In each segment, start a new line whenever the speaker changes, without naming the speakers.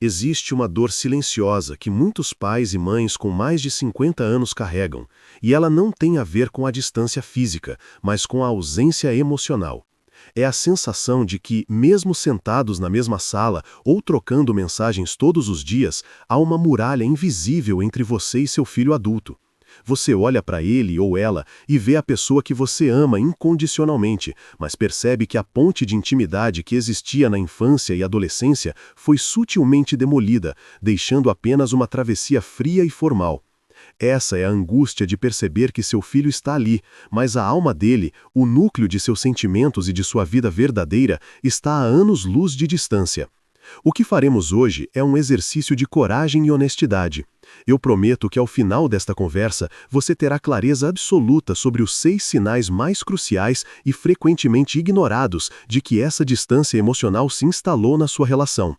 Existe uma dor silenciosa que muitos pais e mães com mais de 50 anos carregam, e ela não tem a ver com a distância física, mas com a ausência emocional. É a sensação de que, mesmo sentados na mesma sala ou trocando mensagens todos os dias, há uma muralha invisível entre você e seu filho adulto. Você olha para ele ou ela e vê a pessoa que você ama incondicionalmente, mas percebe que a ponte de intimidade que existia na infância e adolescência foi sutilmente demolida, deixando apenas uma travessia fria e formal. Essa é a angústia de perceber que seu filho está ali, mas a alma dele, o núcleo de seus sentimentos e de sua vida verdadeira, está a anos-luz de distância. O que faremos hoje é um exercício de coragem e honestidade. Eu prometo que ao final desta conversa você terá clareza absoluta sobre os 6 sinais mais cruciais e frequentemente ignorados de que essa distância emocional se instalou na sua relação.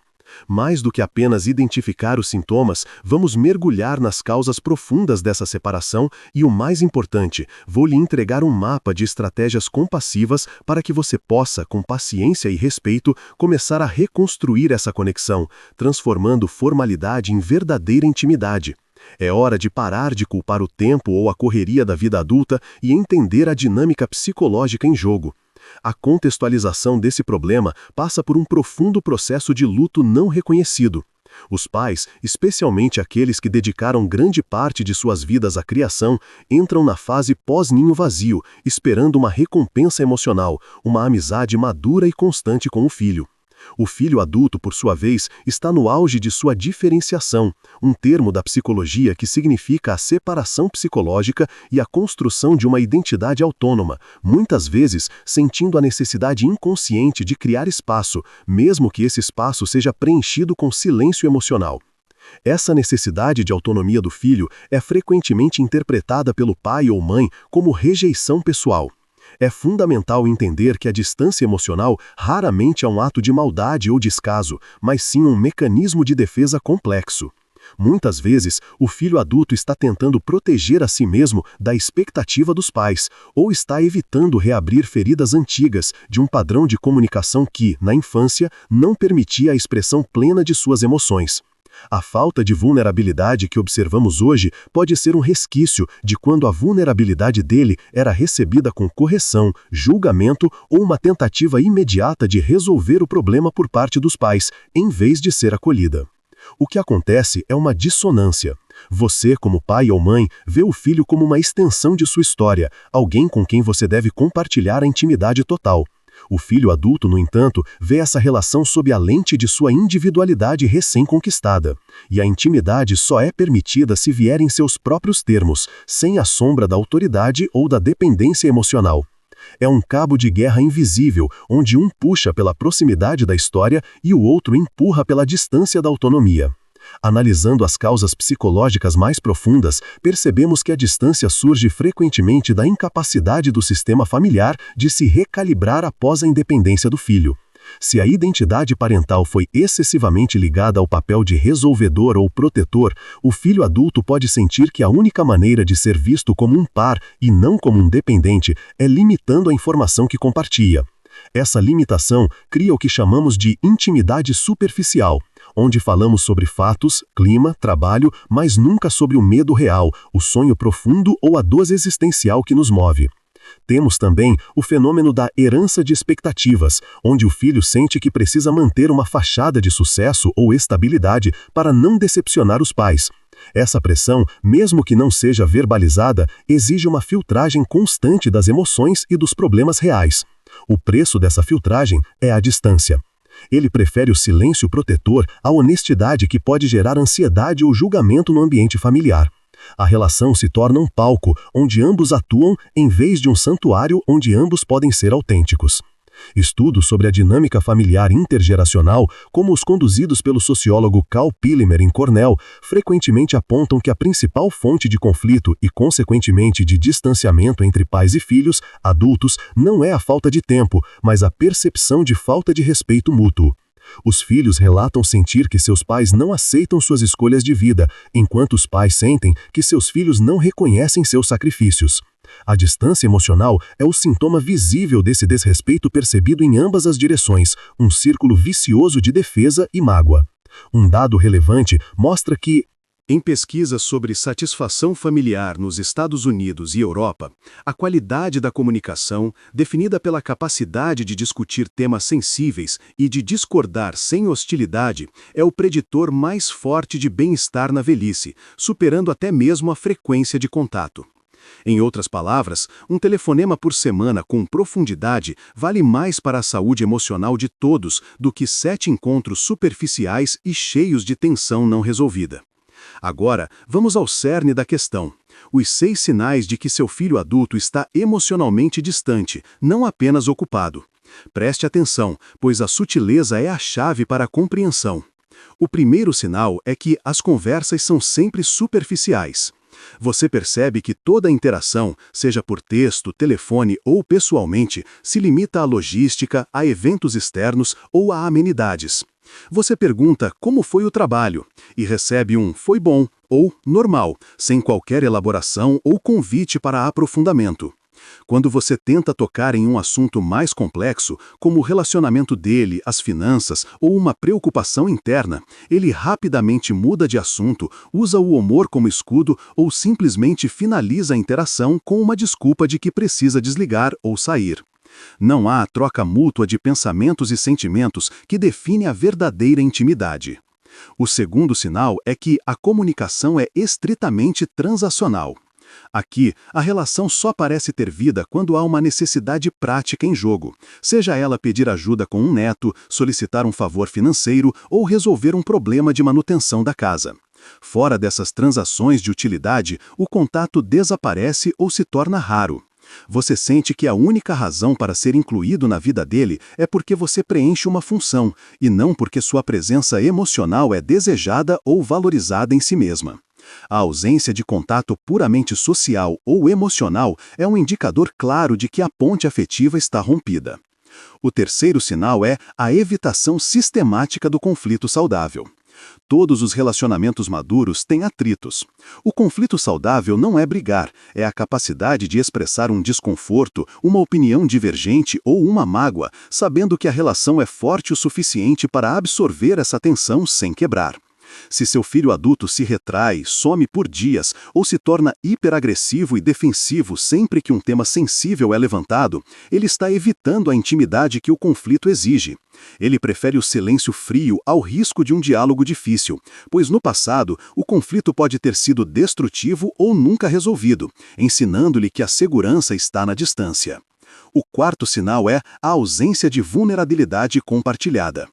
Mais do que apenas identificar os sintomas, vamos mergulhar nas causas profundas dessa separação e, o mais importante, vou lhe entregar um mapa de estratégias compassivas para que você possa, com paciência e respeito, começar a reconstruir essa conexão, transformando formalidade em verdadeira intimidade. É hora de parar de culpar o tempo ou a correria da vida adulta e entender a dinâmica psicológica em jogo. A contextualização desse problema passa por um profundo processo de luto não reconhecido. Os pais, especialmente aqueles que dedicaram grande parte de suas vidas à criação, entram na fase pós-ninho vazio, esperando uma recompensa emocional, uma amizade madura e constante com o filho. O filho adulto, por sua vez, está no auge de sua diferenciação, um termo da psicologia que significa a separação psicológica e a construção de uma identidade autônoma, muitas vezes sentindo a necessidade inconsciente de criar espaço, mesmo que esse espaço seja preenchido com silêncio emocional. Essa necessidade de autonomia do filho é frequentemente interpretada pelo pai ou mãe como rejeição pessoal. É fundamental entender que a distância emocional raramente é um ato de maldade ou descaso, mas sim um mecanismo de defesa complexo. Muitas vezes, o filho adulto está tentando proteger a si mesmo da expectativa dos pais, ou está evitando reabrir feridas antigas de um padrão de comunicação que, na infância, não permitia a expressão plena de suas emoções. A falta de vulnerabilidade que observamos hoje pode ser um resquício de quando a vulnerabilidade dele era recebida com correção, julgamento ou uma tentativa imediata de resolver o problema por parte dos pais, em vez de ser acolhida. O que acontece é uma dissonância. Você, como pai ou mãe, vê o filho como uma extensão de sua história, alguém com quem você deve compartilhar a intimidade total. O filho adulto, no entanto, vê essa relação sob a lente de sua individualidade recém-conquistada. E a intimidade só é permitida se vier em seus próprios termos, sem a sombra da autoridade ou da dependência emocional. É um cabo de guerra invisível, onde um puxa pela proximidade da história e o outro empurra pela distância da autonomia. Analisando as causas psicológicas mais profundas, percebemos que a distância surge frequentemente da incapacidade do sistema familiar de se recalibrar após a independência do filho. Se a identidade parental foi excessivamente ligada ao papel de resolvedor ou protetor, o filho adulto pode sentir que a única maneira de ser visto como um par e não como um dependente é limitando a informação que compartilha. Essa limitação cria o que chamamos de intimidade superficial, onde falamos sobre fatos, clima, trabalho, mas nunca sobre o medo real, o sonho profundo ou a dor existencial que nos move. Temos também o fenômeno da herança de expectativas, onde o filho sente que precisa manter uma fachada de sucesso ou estabilidade para não decepcionar os pais. Essa pressão, mesmo que não seja verbalizada, exige uma filtragem constante das emoções e dos problemas reais. O preço dessa filtragem é a distância. Ele prefere o silêncio protetor à honestidade que pode gerar ansiedade ou julgamento no ambiente familiar. A relação se torna um palco onde ambos atuam em vez de um santuário onde ambos podem ser autênticos. Estudos sobre a dinâmica familiar intergeracional, como os conduzidos pelo sociólogo Cal Pillemer em Cornell, frequentemente apontam que a principal fonte de conflito e, consequentemente, de distanciamento entre pais e filhos, adultos, não é a falta de tempo, mas a percepção de falta de respeito mútuo. Os filhos relatam sentir que seus pais não aceitam suas escolhas de vida, enquanto os pais sentem que seus filhos não reconhecem seus sacrifícios. A distância emocional é o sintoma visível desse desrespeito percebido em ambas as direções, um círculo vicioso de defesa e mágoa. Um dado relevante mostra que, em pesquisas sobre satisfação familiar nos Estados Unidos e Europa, a qualidade da comunicação, definida pela capacidade de discutir temas sensíveis e de discordar sem hostilidade, é o preditor mais forte de bem-estar na velhice, superando até mesmo a frequência de contato. Em outras palavras, um telefonema por semana com profundidade vale mais para a saúde emocional de todos do que 7 encontros superficiais e cheios de tensão não resolvida. Agora, vamos ao cerne da questão. Os 6 sinais de que seu filho adulto está emocionalmente distante, não apenas ocupado. Preste atenção, pois a sutileza é a chave para a compreensão. O primeiro sinal é que as conversas são sempre superficiais. Você percebe que toda a interação, seja por texto, telefone ou pessoalmente, se limita à logística, a eventos externos ou a amenidades. Você pergunta como foi o trabalho e recebe um "foi bom" ou "normal", sem qualquer elaboração ou convite para aprofundamento. Quando você tenta tocar em um assunto mais complexo, como o relacionamento dele, as finanças ou uma preocupação interna, ele rapidamente muda de assunto, usa o humor como escudo ou simplesmente finaliza a interação com uma desculpa de que precisa desligar ou sair. Não há a troca mútua de pensamentos e sentimentos que define a verdadeira intimidade. O segundo sinal é que a comunicação é estritamente transacional. Aqui, a relação só parece ter vida quando há uma necessidade prática em jogo, seja ela pedir ajuda com um neto, solicitar um favor financeiro ou resolver um problema de manutenção da casa. Fora dessas transações de utilidade, o contato desaparece ou se torna raro. Você sente que a única razão para ser incluído na vida dele é porque você preenche uma função, e não porque sua presença emocional é desejada ou valorizada em si mesma. A ausência de contato puramente social ou emocional é um indicador claro de que a ponte afetiva está rompida. O terceiro sinal é a evitação sistemática do conflito saudável. Todos os relacionamentos maduros têm atritos. O conflito saudável não é brigar, é a capacidade de expressar um desconforto, uma opinião divergente ou uma mágoa, sabendo que a relação é forte o suficiente para absorver essa tensão sem quebrar. Se seu filho adulto se retrai, some por dias ou se torna hiperagressivo e defensivo sempre que um tema sensível é levantado, ele está evitando a intimidade que o conflito exige. Ele prefere o silêncio frio ao risco de um diálogo difícil, pois no passado o conflito pode ter sido destrutivo ou nunca resolvido, ensinando-lhe que a segurança está na distância. O quarto sinal é a ausência de vulnerabilidade compartilhada.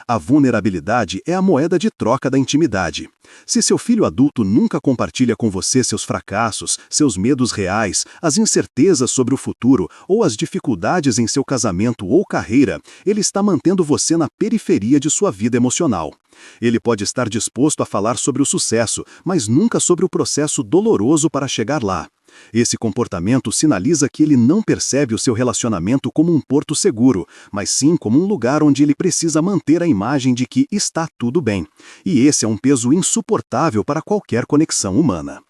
A vulnerabilidade é a moeda de troca da intimidade. Se seu filho adulto nunca compartilha com você seus fracassos, seus medos reais, as incertezas sobre o futuro ou as dificuldades em seu casamento ou carreira, ele está mantendo você na periferia de sua vida emocional. Ele pode estar disposto a falar sobre o sucesso, mas nunca sobre o processo doloroso para chegar lá. Esse comportamento sinaliza que ele não percebe o seu relacionamento como um porto seguro, mas sim como um lugar onde ele precisa manter a imagem de que está tudo bem. E esse é um peso insuportável para qualquer conexão humana.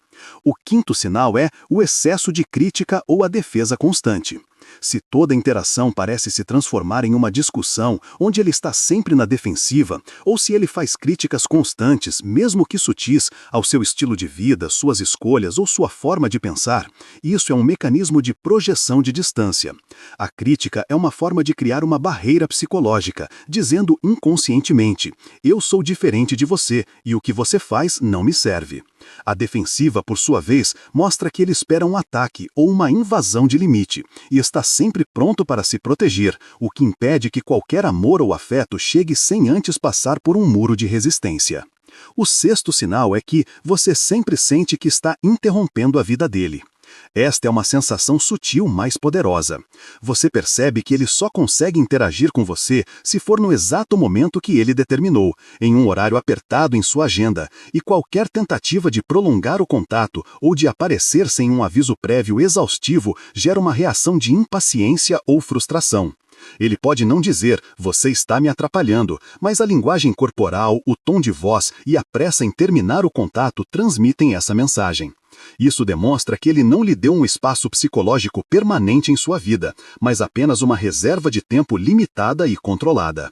O quinto sinal é o excesso de crítica ou a defesa constante. Se toda interação parece se transformar em uma discussão onde ele está sempre na defensiva, ou se ele faz críticas constantes, mesmo que sutis, ao seu estilo de vida, suas escolhas ou sua forma de pensar, isso é um mecanismo de projeção de distância. A crítica é uma forma de criar uma barreira psicológica, dizendo inconscientemente: "Eu sou diferente de você e o que você faz não me serve". A defensiva, por sua vez, mostra que ele espera um ataque ou uma invasão de limite e está sempre pronto para se proteger, o que impede que qualquer amor ou afeto chegue sem antes passar por um muro de resistência. O sexto sinal é que você sempre sente que está interrompendo a vida dele. Esta é uma sensação sutil, mas poderosa. Você percebe que ele só consegue interagir com você se for no exato momento que ele determinou, em um horário apertado em sua agenda, e qualquer tentativa de prolongar o contato ou de aparecer sem um aviso prévio exaustivo gera uma reação de impaciência ou frustração. Ele pode não dizer "você está me atrapalhando", mas a linguagem corporal, o tom de voz e a pressa em terminar o contato transmitem essa mensagem. Isso demonstra que ele não lhe deu um espaço psicológico permanente em sua vida, mas apenas uma reserva de tempo limitada e controlada.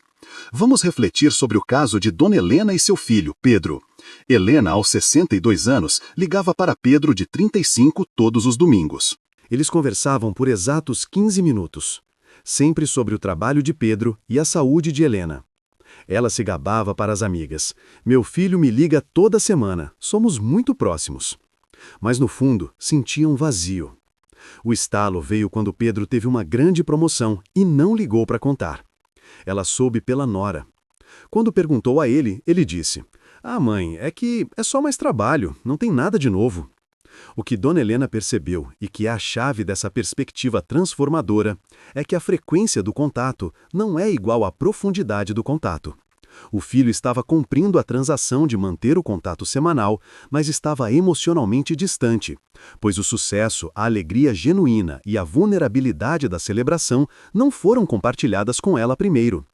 Vamos refletir sobre o caso de Dona Helena e seu filho, Pedro. Helena, aos 62 anos, ligava para Pedro de 35 todos os domingos.
Eles conversavam por exatos 15 minutos, sempre sobre o trabalho de Pedro e a saúde de Helena. Ela se gabava para as amigas. Meu filho me liga toda semana, somos muito próximos. Mas no fundo, sentia um vazio. O estalo veio quando Pedro teve uma grande promoção e não ligou para contar. Ela soube pela nora. Quando perguntou a ele, ele disse: "Ah, mãe, é que é só mais trabalho, não tem nada de novo." O que Dona Helena percebeu, e que é a chave dessa perspectiva transformadora, é que a frequência do contato não é igual à profundidade do contato. O filho estava cumprindo a transação de manter o contato semanal, mas estava emocionalmente distante, pois o sucesso, a alegria genuína e a vulnerabilidade da celebração não foram compartilhadas com ela primeiro.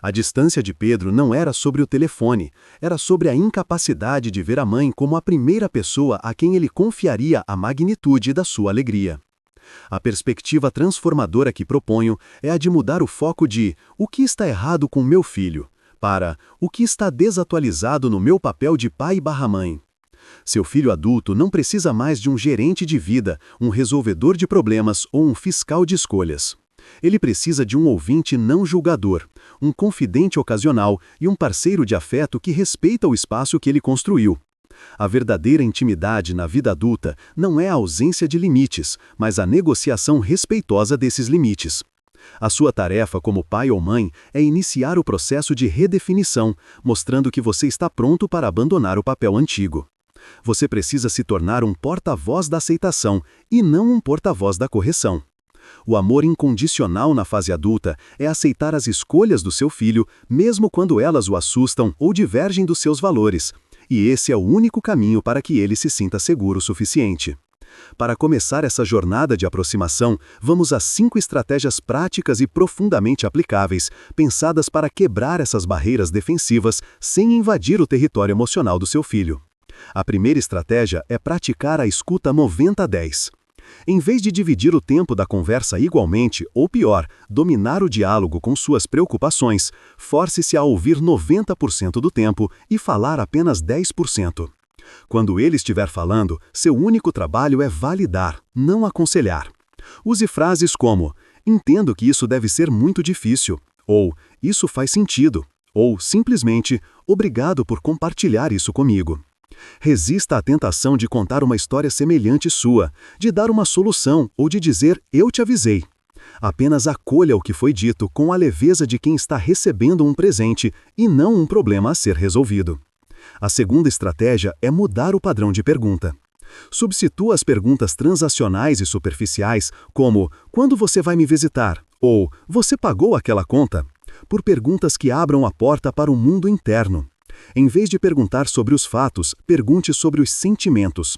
A distância de Pedro não era sobre o telefone, era sobre a incapacidade de ver a mãe como a primeira pessoa a quem ele confiaria a magnitude da sua alegria. A perspectiva transformadora que proponho é a de mudar o foco de "o que está errado com meu filho?" para "o que está desatualizado no meu papel de pai/mãe?" Seu filho adulto não precisa mais de um gerente de vida, um resolvedor de problemas ou um fiscal de escolhas. Ele precisa de um ouvinte não julgador, um confidente ocasional e um parceiro de afeto que respeita o espaço que ele construiu. A verdadeira intimidade na vida adulta não é a ausência de limites, mas a negociação respeitosa desses limites. A sua tarefa como pai ou mãe é iniciar o processo de redefinição, mostrando que você está pronto para abandonar o papel antigo. Você precisa se tornar um porta-voz da aceitação e não um porta-voz da correção. O amor incondicional na fase adulta é aceitar as escolhas do seu filho, mesmo quando elas o assustam ou divergem dos seus valores, e esse é o único caminho para que ele se sinta seguro o suficiente. Para começar essa jornada de aproximação, vamos a 5 estratégias práticas e profundamente aplicáveis, pensadas para quebrar essas barreiras defensivas sem invadir o território emocional do seu filho. A primeira estratégia é praticar a escuta 90-10. Em vez de dividir o tempo da conversa igualmente, ou pior, dominar o diálogo com suas preocupações, force-se a ouvir 90% do tempo e falar apenas 10%. Quando ele estiver falando, seu único trabalho é validar, não aconselhar. Use frases como: "Entendo que isso deve ser muito difícil", ou "Isso faz sentido", ou simplesmente "Obrigado por compartilhar isso comigo." Resista à tentação de contar uma história semelhante sua, de dar uma solução ou de dizer "eu te avisei". Apenas acolha o que foi dito com a leveza de quem está recebendo um presente e não um problema a ser resolvido. A segunda estratégia é mudar o padrão de pergunta. Substitua as perguntas transacionais e superficiais, como "Quando você vai me visitar?" ou "Você pagou aquela conta?", por perguntas que abram a porta para o mundo interno. Em vez de perguntar sobre os fatos, pergunte sobre os sentimentos.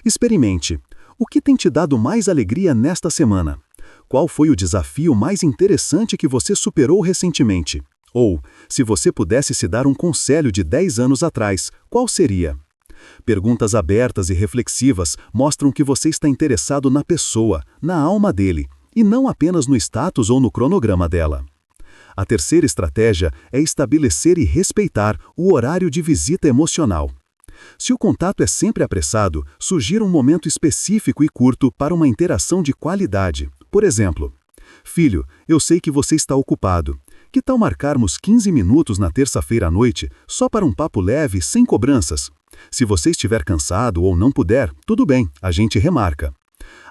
Experimente. O que tem te dado mais alegria nesta semana? Qual foi o desafio mais interessante que você superou recentemente? Ou, se você pudesse se dar um conselho de 10 anos atrás, qual seria? Perguntas abertas e reflexivas mostram que você está interessado na pessoa, na alma dele, e não apenas no status ou no cronograma dela. A terceira estratégia é estabelecer e respeitar o horário de visita emocional. Se o contato é sempre apressado, sugira um momento específico e curto para uma interação de qualidade. Por exemplo: "Filho, eu sei que você está ocupado. Que tal marcarmos 15 minutos na terça-feira à noite, só para um papo leve, sem cobranças? Se você estiver cansado ou não puder, tudo bem, a gente remarca."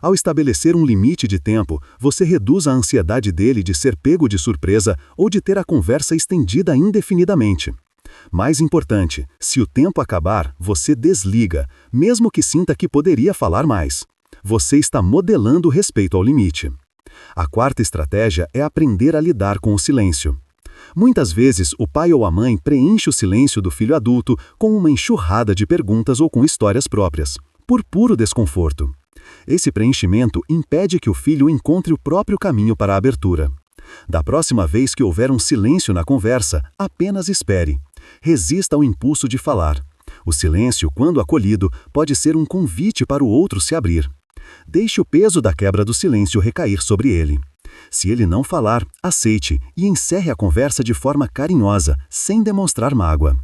Ao estabelecer um limite de tempo, você reduz a ansiedade dele de ser pego de surpresa ou de ter a conversa estendida indefinidamente. Mais importante, se o tempo acabar, você desliga, mesmo que sinta que poderia falar mais. Você está modelando o respeito ao limite. A quarta estratégia é aprender a lidar com o silêncio. Muitas vezes, o pai ou a mãe preenche o silêncio do filho adulto com uma enxurrada de perguntas ou com histórias próprias, por puro desconforto. Esse preenchimento impede que o filho encontre o próprio caminho para a abertura. Da próxima vez que houver um silêncio na conversa, apenas espere. Resista ao impulso de falar. O silêncio, quando acolhido, pode ser um convite para o outro se abrir. Deixe o peso da quebra do silêncio recair sobre ele.
Se ele não falar, aceite e encerre a conversa de forma carinhosa, sem demonstrar mágoa.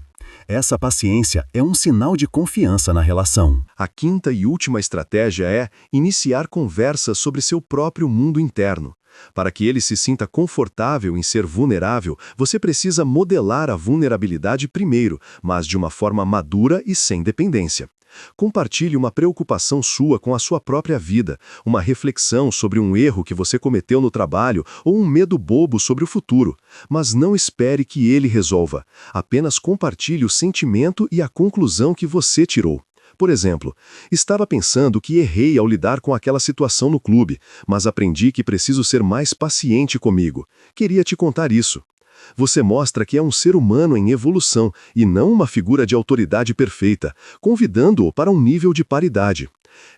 Essa paciência é um sinal de confiança na relação.
A quinta e última estratégia é iniciar conversas sobre seu próprio mundo interno. Para que ele se sinta confortável em ser vulnerável, você precisa modelar a vulnerabilidade primeiro, mas de uma forma madura e sem dependência. Compartilhe uma preocupação sua com a sua própria vida, uma reflexão sobre um erro que você cometeu no trabalho ou um medo bobo sobre o futuro. Mas não espere que ele resolva. Apenas compartilhe o sentimento e a conclusão que você tirou. Por exemplo, estava pensando que errei ao lidar com aquela situação no clube, mas aprendi que preciso ser mais paciente comigo. Queria te contar isso. Você mostra que é um ser humano em evolução e não uma figura de autoridade perfeita, convidando-o para um nível de paridade.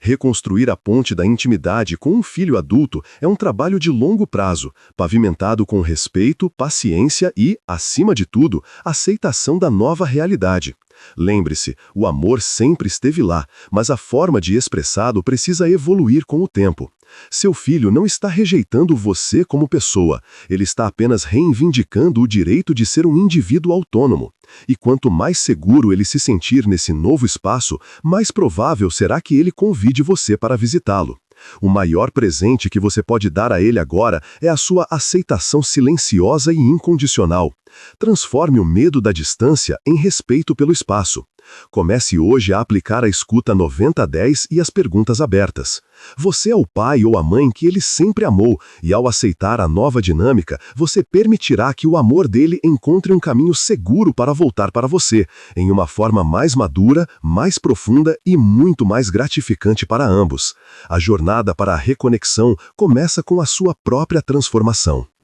Reconstruir a ponte da intimidade com um filho adulto é um trabalho de longo prazo, pavimentado com respeito, paciência e, acima de tudo, aceitação da nova realidade. Lembre-se, o amor sempre esteve lá, mas a forma de expressá-lo precisa evoluir com o tempo. Seu filho não está rejeitando você como pessoa, ele está apenas reivindicando o direito de ser um indivíduo autônomo. E quanto mais seguro ele se sentir nesse novo espaço, mais provável será que ele convide você para visitá-lo. O maior presente que você pode dar a ele agora é a sua aceitação silenciosa e incondicional. Transforme o medo da distância em respeito pelo espaço. Comece hoje a aplicar a escuta 90-10 e as perguntas abertas. Você é o pai ou a mãe que ele sempre amou, e ao aceitar a nova dinâmica, você permitirá que o amor dele encontre um caminho seguro para voltar para você, em uma forma mais madura, mais profunda e muito mais gratificante para ambos. A jornada para a reconexão começa com a sua própria transformação.